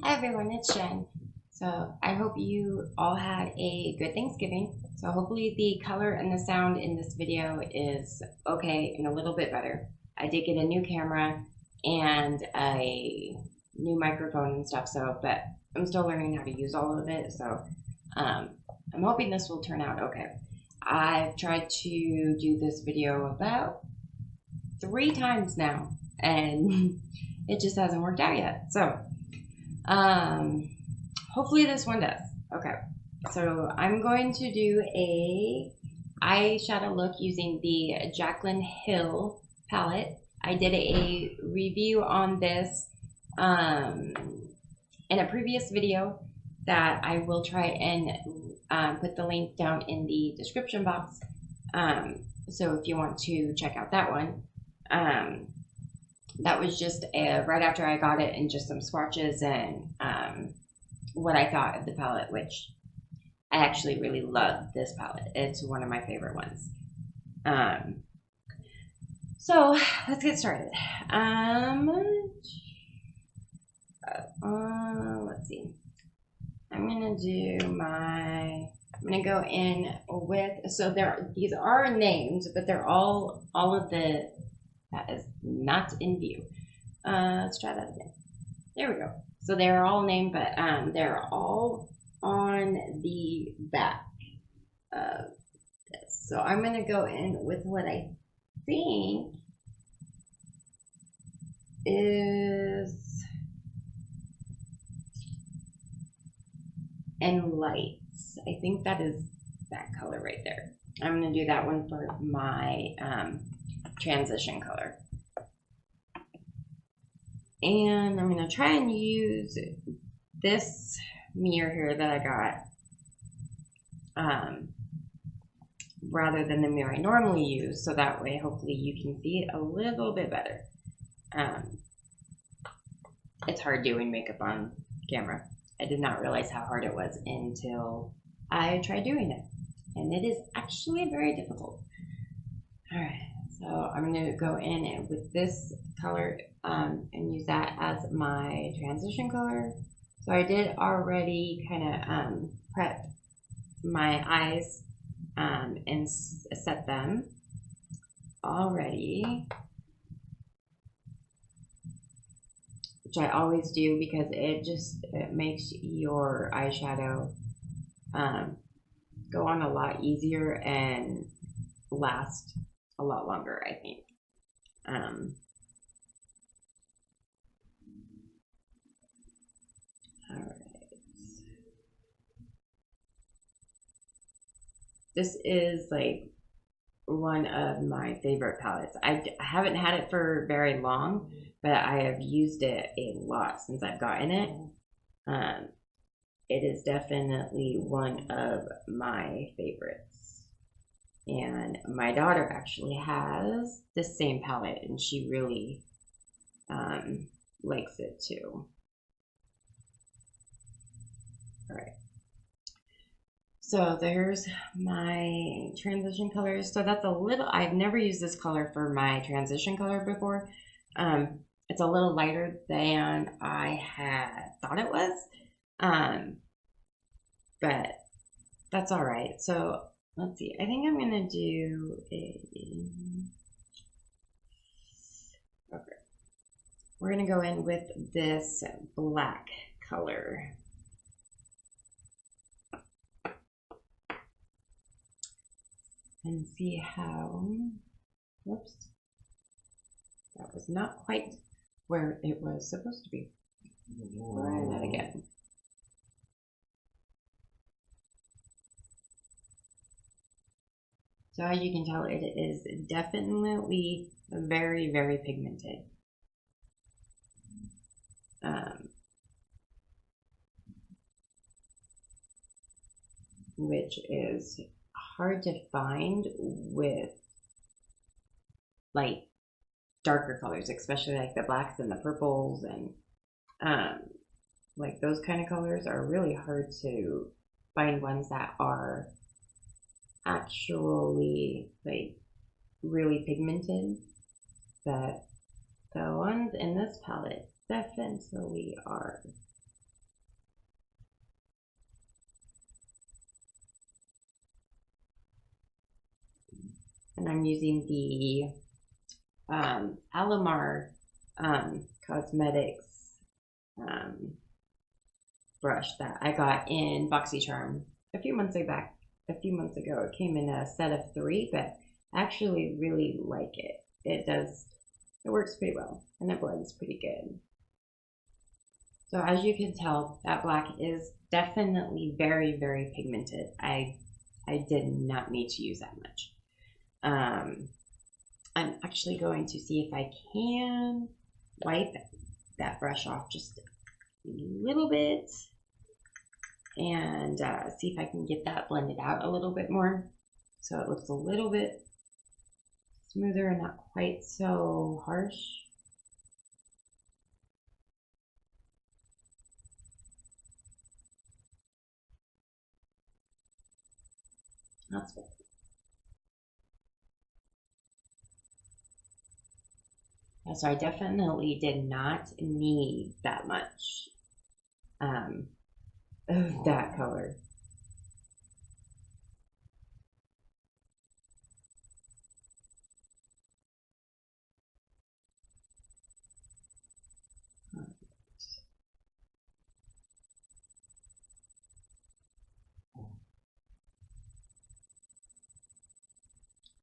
Hi everyone, it's Jen. So I hope you all had a good Thanksgiving. So hopefully the color and the sound in this video is okay and a little bit better. I did get a new camera and a new microphone and stuff, but I'm still learning how to use all of it. So I'm hoping this will turn out okay. I've tried to do this video about 3 times now and it just hasn't worked out yet. So hopefully this one does. Okay, so I'm going to do a eyeshadow look using the JACKLYN Hill palette. I did a review on this in a previous video that I will try and put the link down in the description box. So if you want to check out that one. That was just right after I got it, and just some swatches and what I thought of the palette, which I actually really love this palette. It's one of my favorite ones. So let's get started. Let's see. I'm gonna go in with, so these are named, but they're all of the, that is not in view. Let's try that again. There we go. So they're all named, but they're all on the back of this. So I'm going to go in with what I think is and lights. I think that is that color right there. I'm going to do that one for my transition color. And I'm going to try and use this mirror here that I got rather than the mirror I normally use, so that way hopefully you can see it a little bit better. It's hard doing makeup on camera. I did not realize how hard it was until I tried doing it, and it is actually very difficult. All right. So I'm going to go in with this color and use that as my transition color. So I did already kind of prep my eyes and set them already, which I always do because it makes your eyeshadow go on a lot easier and last a lot longer, I think. All right. This is like one of my favorite palettes. I haven't had it for very long, but I have used it a lot since I've gotten it. It is definitely one of my favorites. And my daughter actually has the same palette, and she really likes it too. All right. So there's my transition colors. So that's a little, I've never used this color for my transition color before. It's a little lighter than I had thought it was. But that's all right. So let's see. I think I'm gonna do a. Okay. We're gonna go in with this black color. And see how. Whoops. That was not quite where it was supposed to be. Try that again. So as you can tell, it is definitely very, very pigmented. Which is hard to find with like darker colors, especially like the blacks and the purples, and like those kind of colors are really hard to find ones that are actually like really pigmented, but the ones in this palette definitely are. and I'm using the Alamar Cosmetics brush that I got in BoxyCharm a few months ago. It came in a set of 3, but I actually really like it. It works pretty well, and it blends pretty good. So as you can tell, that black is definitely very, very pigmented. I did not need to use that much. I'm actually going to see if I can wipe that brush off just a little bit and see if I can get that blended out a little bit more so it looks a little bit smoother and not quite so harsh. That's good. So I definitely did not need that much of that color.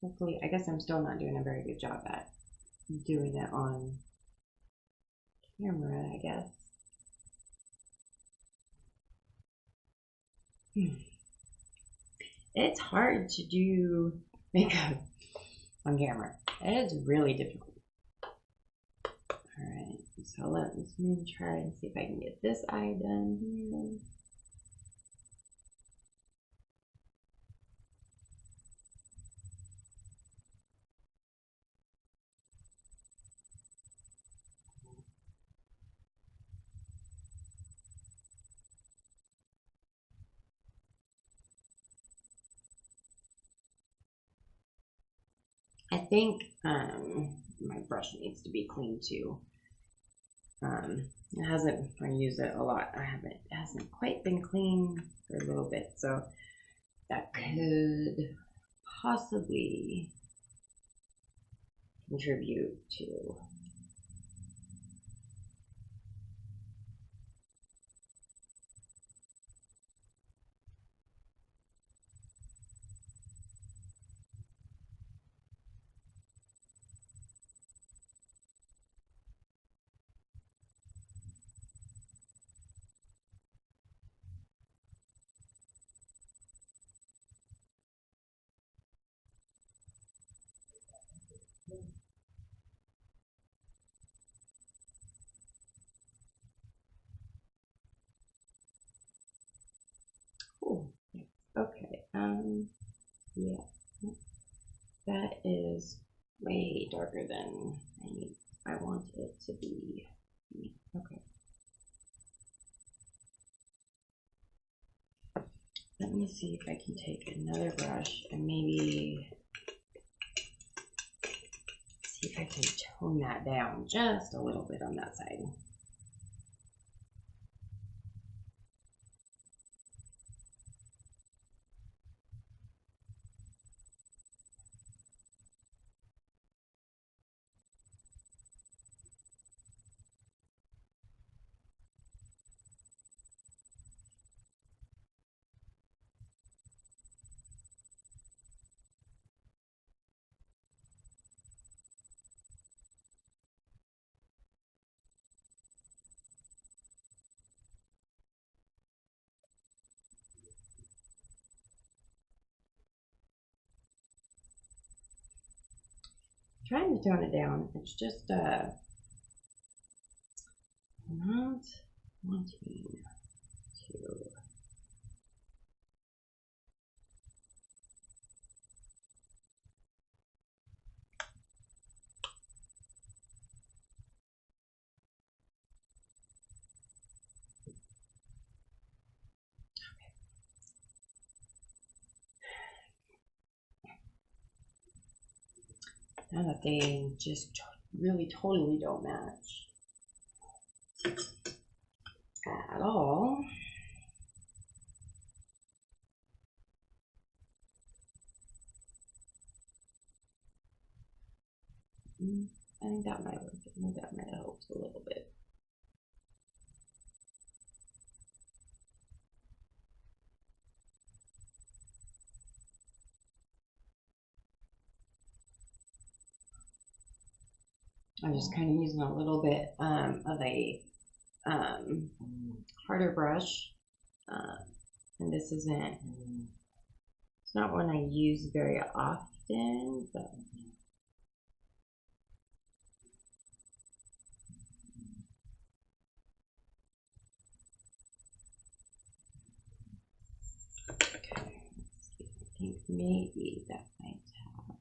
Hopefully, I guess I'm still not doing a very good job at doing it on camera, I guess. It's hard to do makeup on camera. It is really difficult. Alright, so let's try and see if I can get this eye done here. I think my brush needs to be clean too. It hasn't, I use it a lot. It hasn't quite been clean for a little bit, so that could possibly contribute to okay, yeah, that is way darker than I want it to be. Okay. Let me see if I can take another brush and maybe see if I can tone that down just a little bit on that side. Trying to tone it down. It's just not wanting to. Now that they just really totally don't match at all. I'm just kind of using a little bit of a harder brush. And this isn't, it's not one I use very often, but okay, I think maybe that might have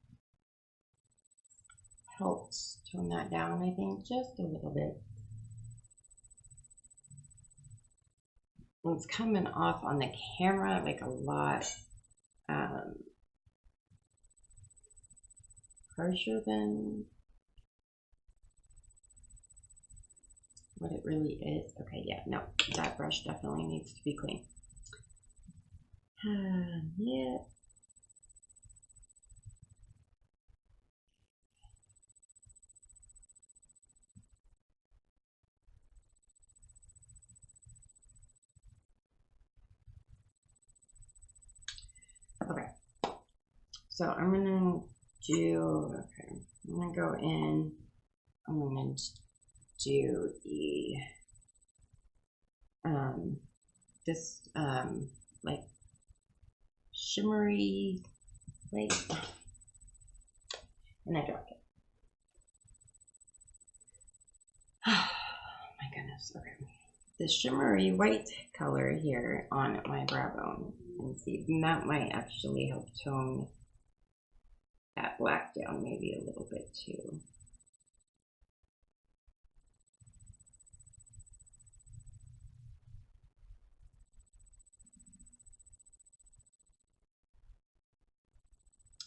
helped tone that down, I think, just a little bit. It's coming off on the camera like a lot harsher than what it really is. Okay, yeah, no, that brush definitely needs to be clean. Yeah. Okay, so I'm gonna do, okay, I'm gonna go in, I'm gonna do the, this, like, shimmery, like, and I dropped it. Oh my goodness, okay. The shimmery white color here on my brow bone, and see, that might actually help tone that black down maybe a little bit too.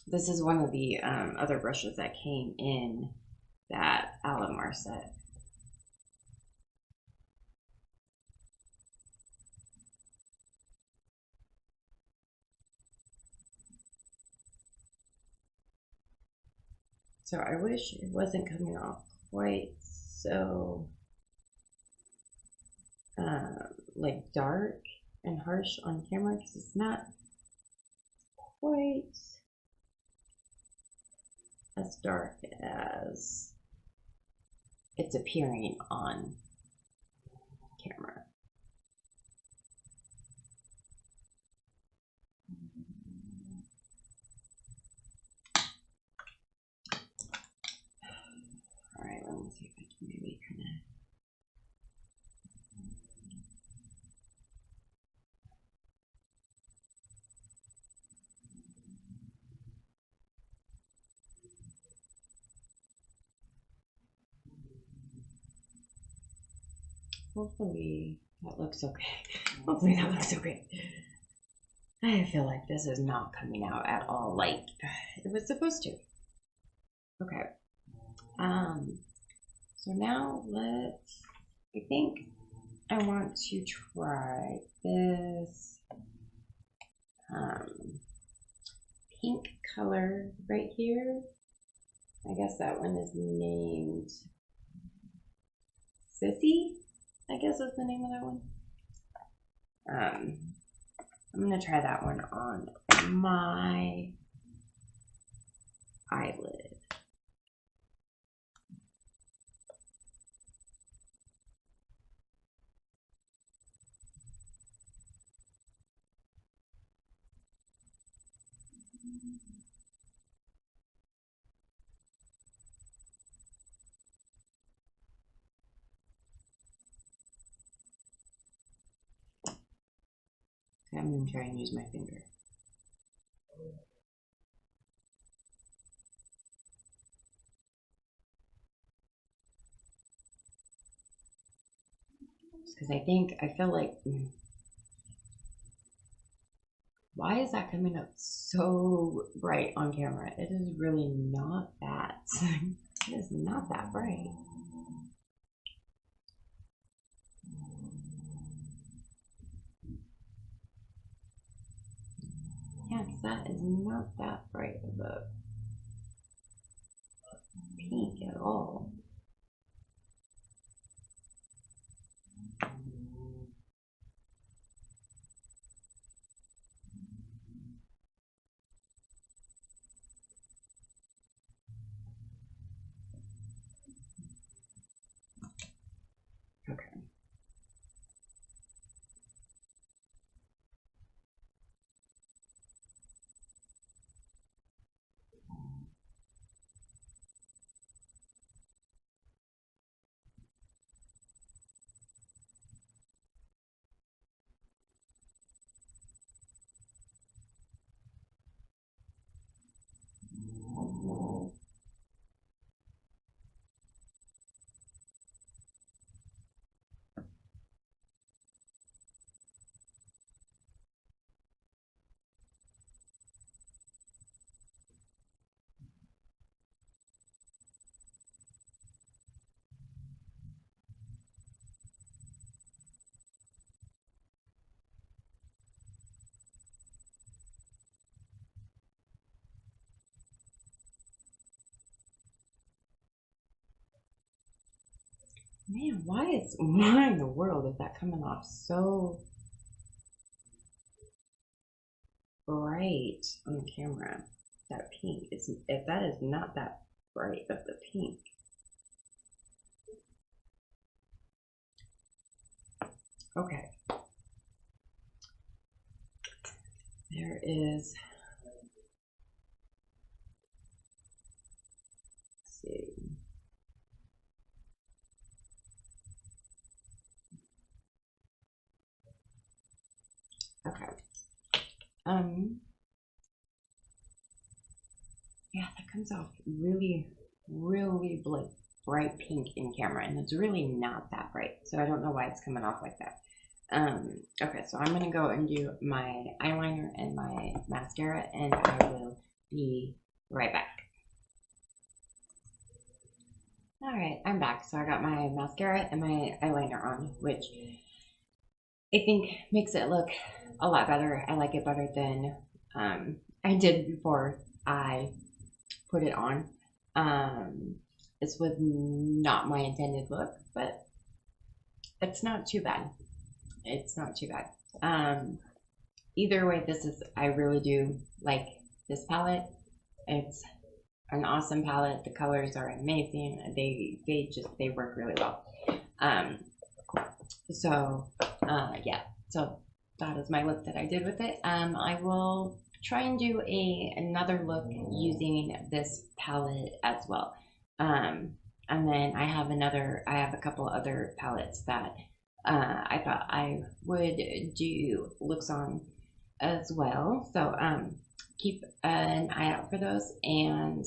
This is one of the other brushes that came in that Alamar set. So I wish it wasn't coming off quite so like dark and harsh on camera, because it's not quite as dark as it's appearing on camera. All right, let me see if I can maybe kind of. Hopefully that looks okay. Hopefully that looks okay. I feel like this is not coming out at all like it was supposed to. Okay. So now let's, I think I want to try this pink color right here. I guess that one is named Sissy, I guess is the name of that one. I'm gonna try that one on my eyelid. Okay, I'm gonna try and use my finger. Because I feel like, why is that coming up so bright on camera? It is really not that. It is not that bright. Yeah, because that is not that bright of a pink at all. Man, why in the world is that coming off so bright on the camera? That pink is, if that is not that bright of the pink. Okay. There is, let's see. Okay. Yeah, that comes off really, really bright pink in camera, and it's really not that bright. So I don't know why it's coming off like that. Okay, so I'm gonna go and do my eyeliner and my mascara, and I will be right back. All right, I'm back. So I got my mascara and my eyeliner on, which I think makes it look a lot better. I like it better than I did before I put it on. This was not my intended look, but it's not too bad. It's not too bad. Either way, I really do like this palette. It's an awesome palette. The colors are amazing. They work really well. Yeah, so that is my look that I did with it. I will try and do another look using this palette as well. And then I have a couple other palettes that I thought I would do looks on as well. So keep an eye out for those. And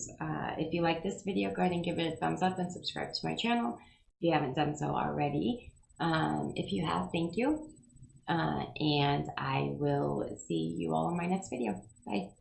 if you like this video, go ahead and give it a thumbs up and subscribe to my channel if you haven't done so already. If you have, thank you. And I will see you all in my next video. Bye.